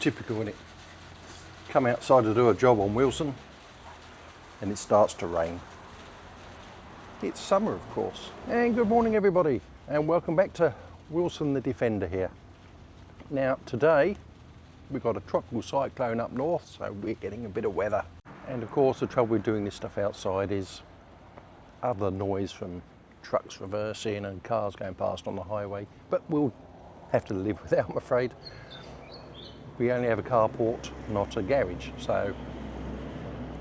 typical, isn't it? Come outside to do a job on Wilson and it starts to rain. It's summer, of course. And good morning everybody, and welcome back to Wilson the Defender here. Now today we've got a tropical cyclone up north, so we're getting a bit of weather. And of course the trouble with doing this stuff outside is other noise from trucks reversing and cars going past on the highway, but we'll have to live with that, I'm afraid. We only have a carport, not a garage, so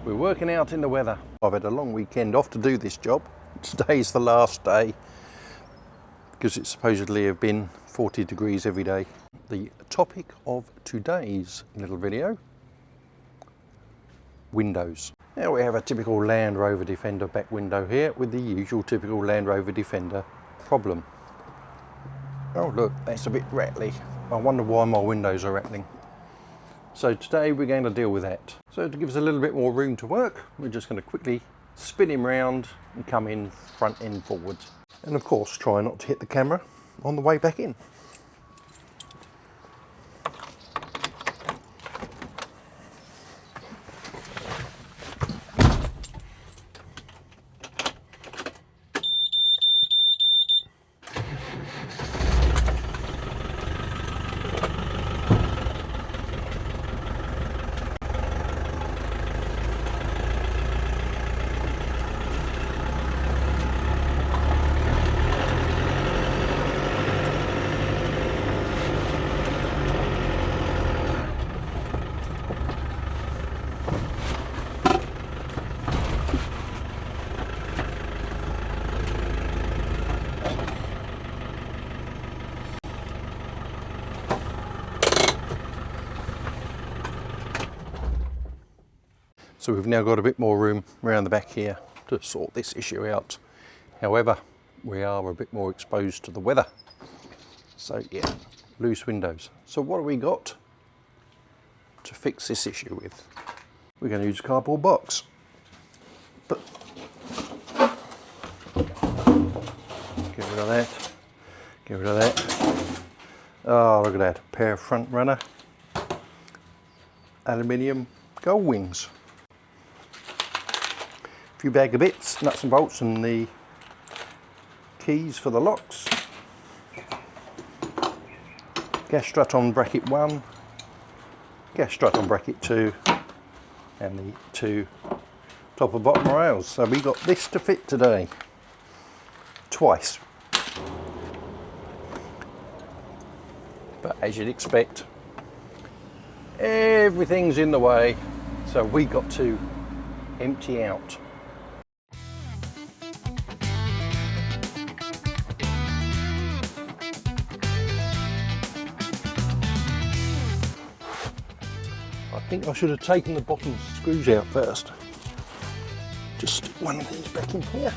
we're working out in the weather. I've had a long weekend off to do this job. Today's the last day because it supposedly have been 40 degrees every day. The topic of today's little video: windows. Now we have a typical Land Rover Defender back window here with the usual typical Land Rover Defender problem. Oh look, that's a bit rattly. I wonder why my windows are rattling. So today we're going to deal with that. So to give us a little bit more room to work, we're just going to quickly spin him round and come in front end forwards. And of course try not to hit the camera on the way back in. So we've now got a bit more room around the back here to sort this issue out. However, we are a bit more exposed to the weather. So yeah, loose windows. So what have we got to fix this issue with? We're going to use a cardboard box. But get rid of that. Get rid of that. Oh, look at that. A pair of front runner aluminium gull wings. Few bag of bits, nuts and bolts, and the keys for the locks. Gas strut on bracket 1, gas strut on bracket 2, and the 2 top and bottom rails. So we got this to fit today, twice. But as you'd expect, everything's in the way, so we got to empty out. I think I should have taken the bottom screws out first. Just stick one of these back in here.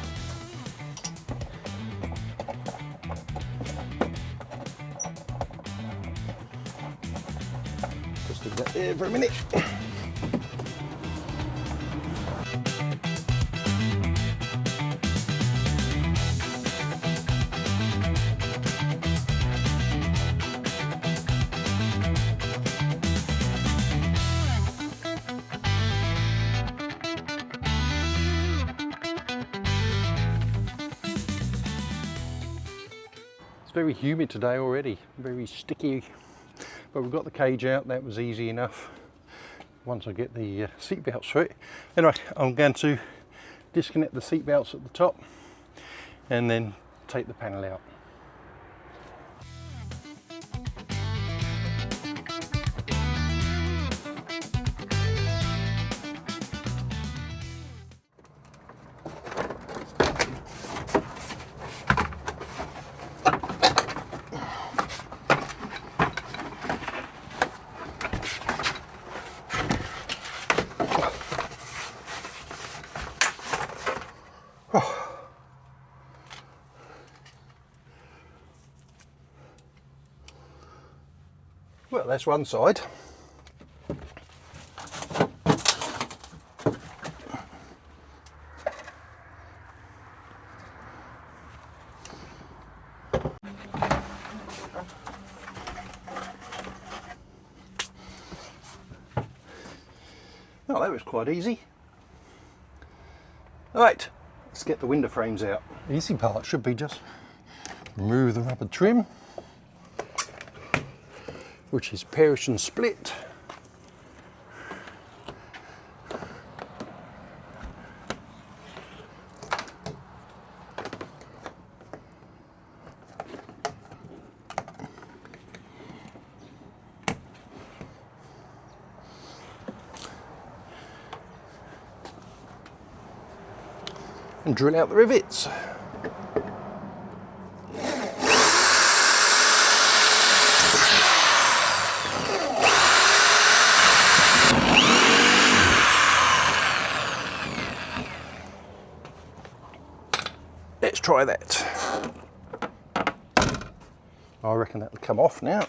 Just leave that there for a minute. Very humid today already, very sticky, but we've got the cage out. That was easy enough once I get the seat belts through it. Anyway, I'm going to disconnect the seat belts at the top and then take the panel out. Well, that's one side. Well, that was quite easy. Right, let's get the window frames out. The easy part should be just remove the rubber trim, which is perish and split. And drill out the rivets. Let's try that. I reckon that'll come off now.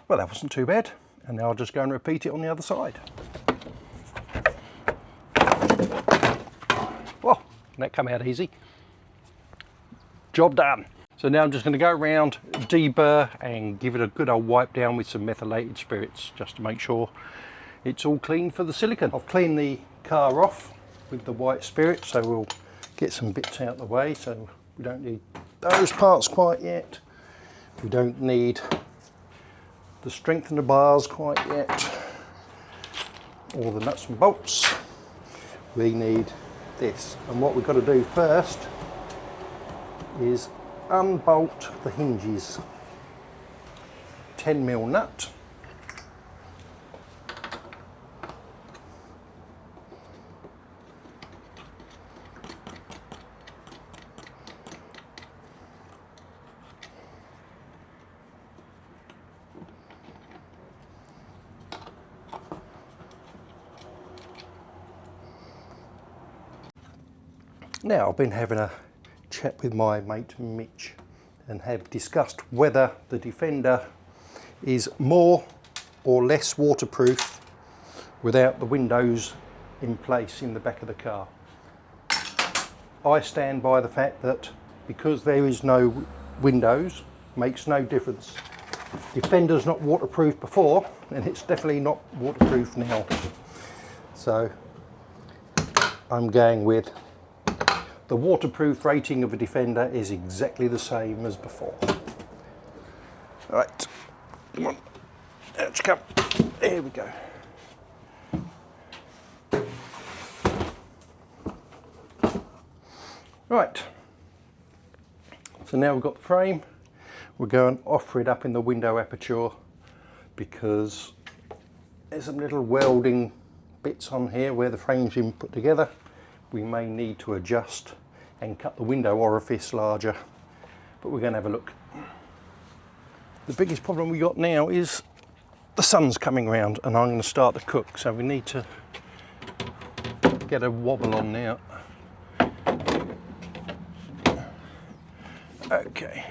Well, that wasn't too bad, and now I'll just go and repeat it on the other side. Well, that came out easy. Job done. So now I'm just going to go around, deburr, and give it a good old wipe down with some methylated spirits, just to make sure it's all clean for the silicone. I've cleaned the car off with the white spirit, so we'll get some bits out of the way. So we don't need those parts quite yet. We don't need the strengthener bars quite yet, or the nuts and bolts. We need this, and what we've got to do first is unbolt the hinges. 10mm nut, now I've been having a chat with my mate Mitch and have discussed whether the Defender is more or less waterproof without the windows in place in the back of the car. I stand by the fact that because there is no windows, makes no difference. Defender's not waterproof before, and it's definitely not waterproof now. So I'm going with the waterproof rating of a Defender is exactly the same as before. Right, come on, out you come. There we go. Right, so now we've got the frame. We'll go and offer it up in the window aperture because there's some little welding bits on here where the frame's been put together. We may need to adjust and cut the window orifice larger, but we're going to have a look. The biggest problem we got now is the sun's coming round and I'm going to start to cook, so we need to get a wobble on now. Okay.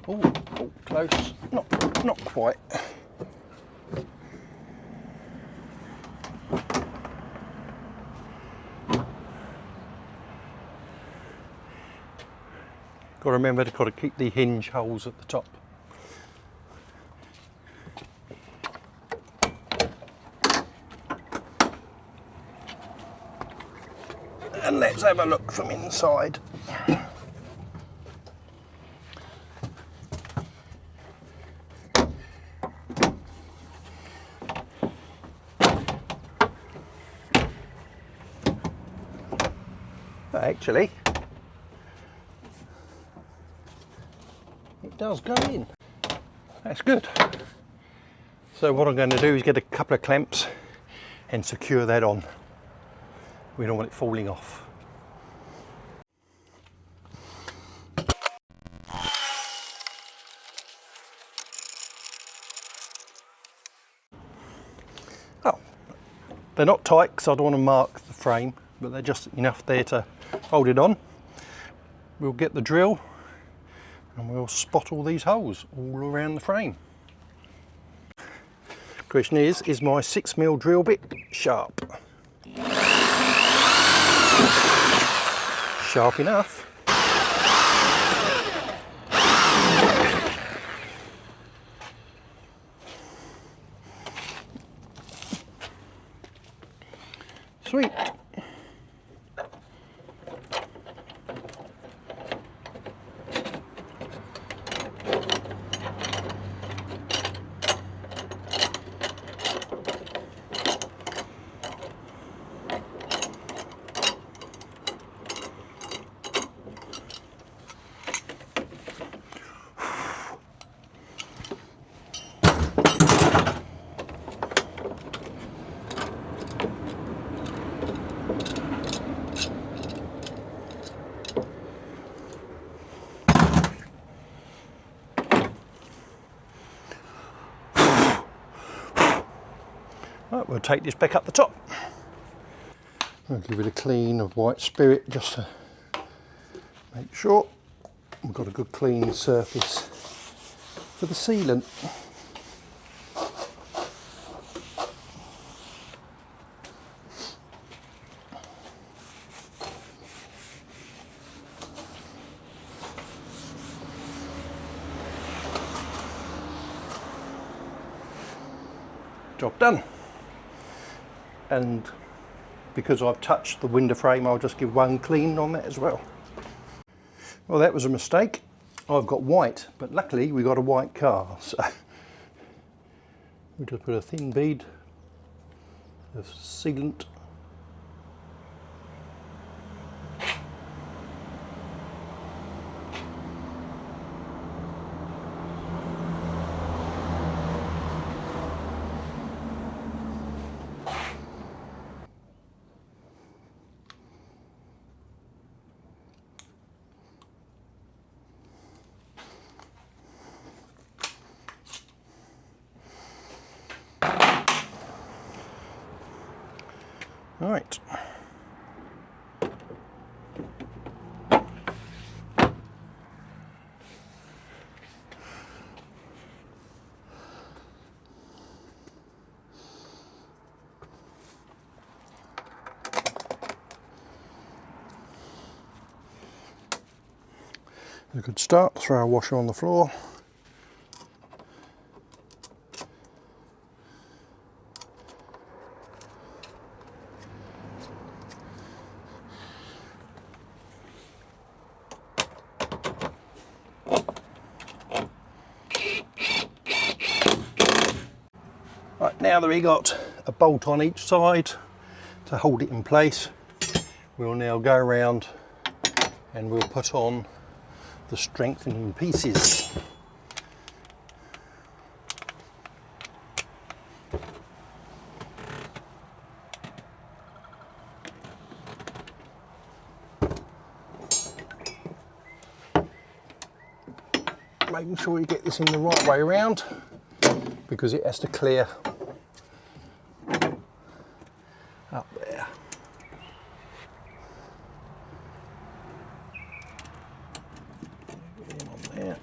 Oh, close. Not quite. Got to remember to keep the hinge holes at the top. And let's have a look from inside. Actually, it does go in. That's good. So what I'm going to do is get a couple of clamps and secure that on. We don't want it falling off. Oh, they're not tight because I don't want to mark the frame, but they're just enough there to hold it on. we'll get the drill and we'll spot all these holes all around the frame. Question is my 6mm drill bit sharp? Sharp enough. Sweet. Right, we'll take this back up the top. I'll give it a clean of white spirit just to make sure we've got a good clean surface for the sealant. Job done. And because I've touched the window frame, I'll just give one clean on that as well. Well, that was a mistake. I've got white, but luckily we got a white car, so we just put a thin bead of sealant. Right. A good start. Throw our washer on the floor. Right, now that we got a bolt on each side to hold it in place, we'll now go around and we'll put on the strengthening pieces. Making sure you get this in the right way around, because it has to clear up there. Get him on there.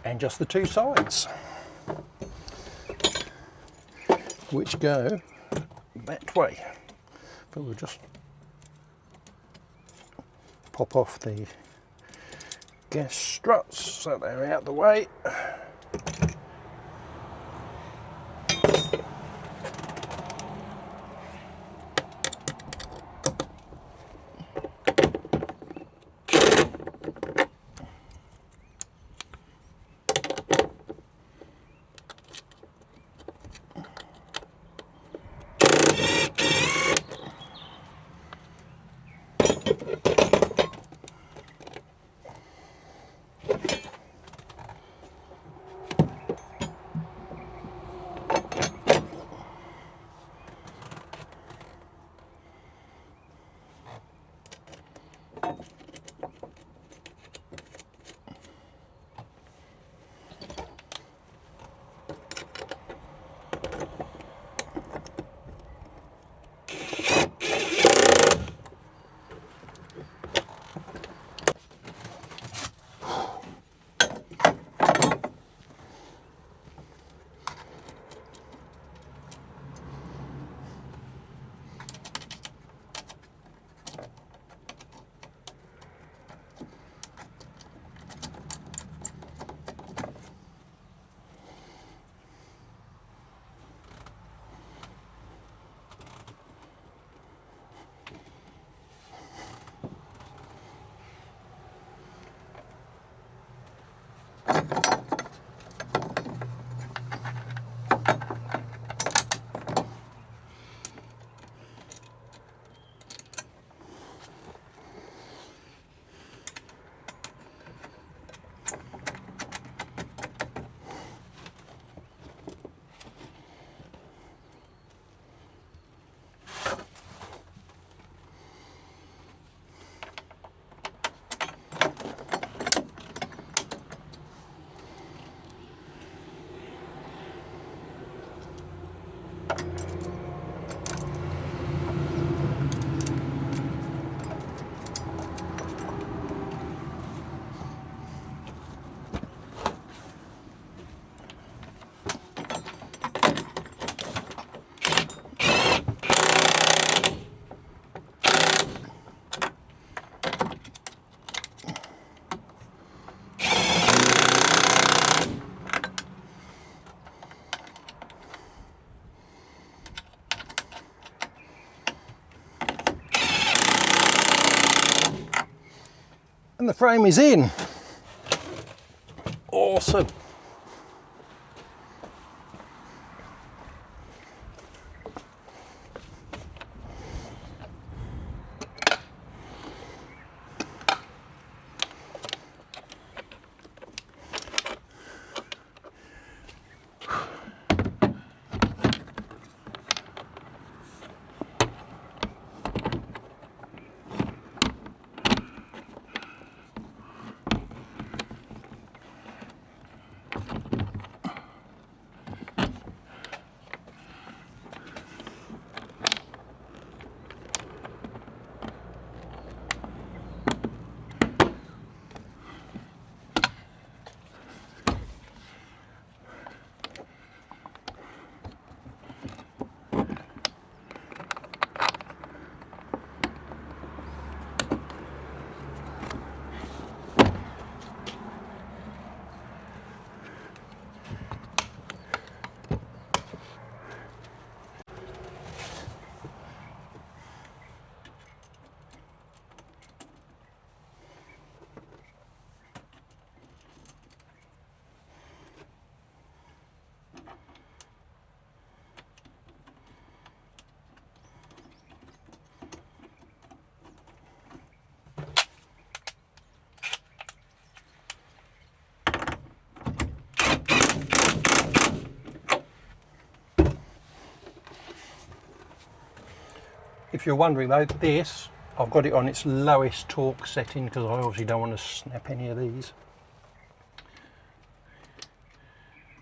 And just the two sides, which go that way. But we'll just pop off the gas struts so they're out the way. And the frame is in. Awesome. If you're wondering though, this, I've got it on its lowest torque setting because I obviously don't want to snap any of these.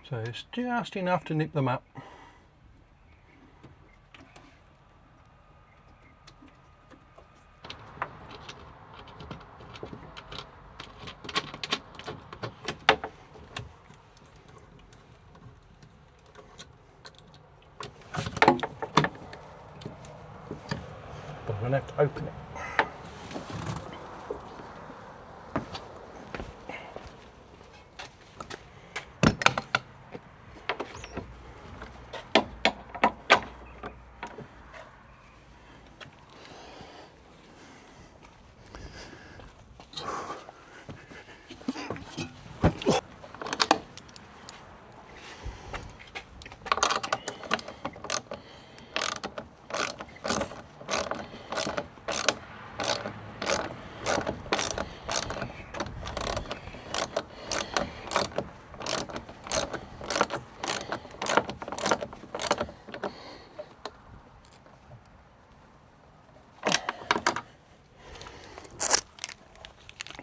So it's just enough to nip them up. I'm going to have to open it.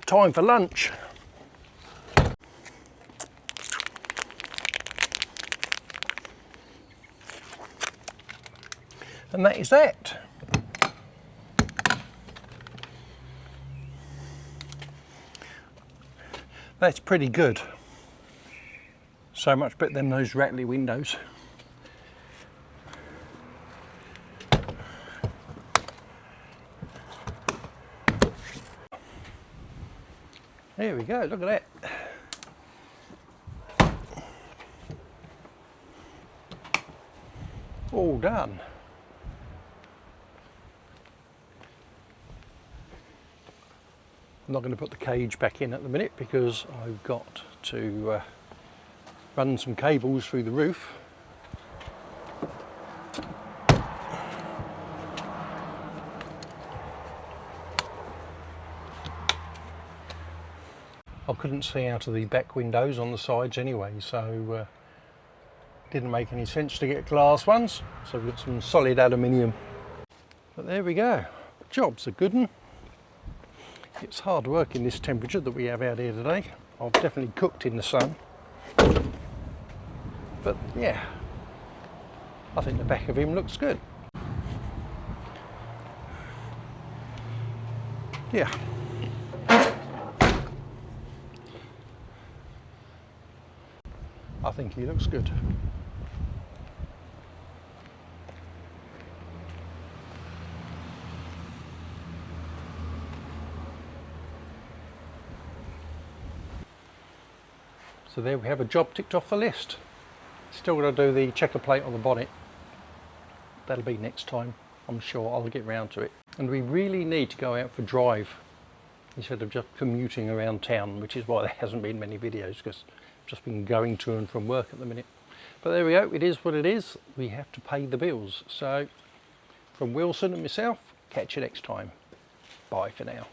Time for lunch. And that is that. That's pretty good. So much better than those rattly windows. There we go, look at that. All done. I'm not going to put the cage back in at the minute because I've got to run some cables through the roof. I couldn't see out of the back windows on the sides anyway, so didn't make any sense to get glass ones. So we've got some solid aluminium. But there we go. Job's a good one. It's hard work in this temperature that we have out here today. I've definitely cooked in the sun. But yeah, I think the back of him looks good. Yeah. I think he looks good. So there we have a job ticked off the list. Still got to do the checker plate on the bonnet. That'll be next time. I'm sure I'll get round to it. And we really need to go out for drive instead of just commuting around town, which is why there hasn't been many videos, because I've just been going to and from work at the minute. But there we go, it is what it is. We have to pay the bills. So from Wilson and myself, catch you next time. Bye for now.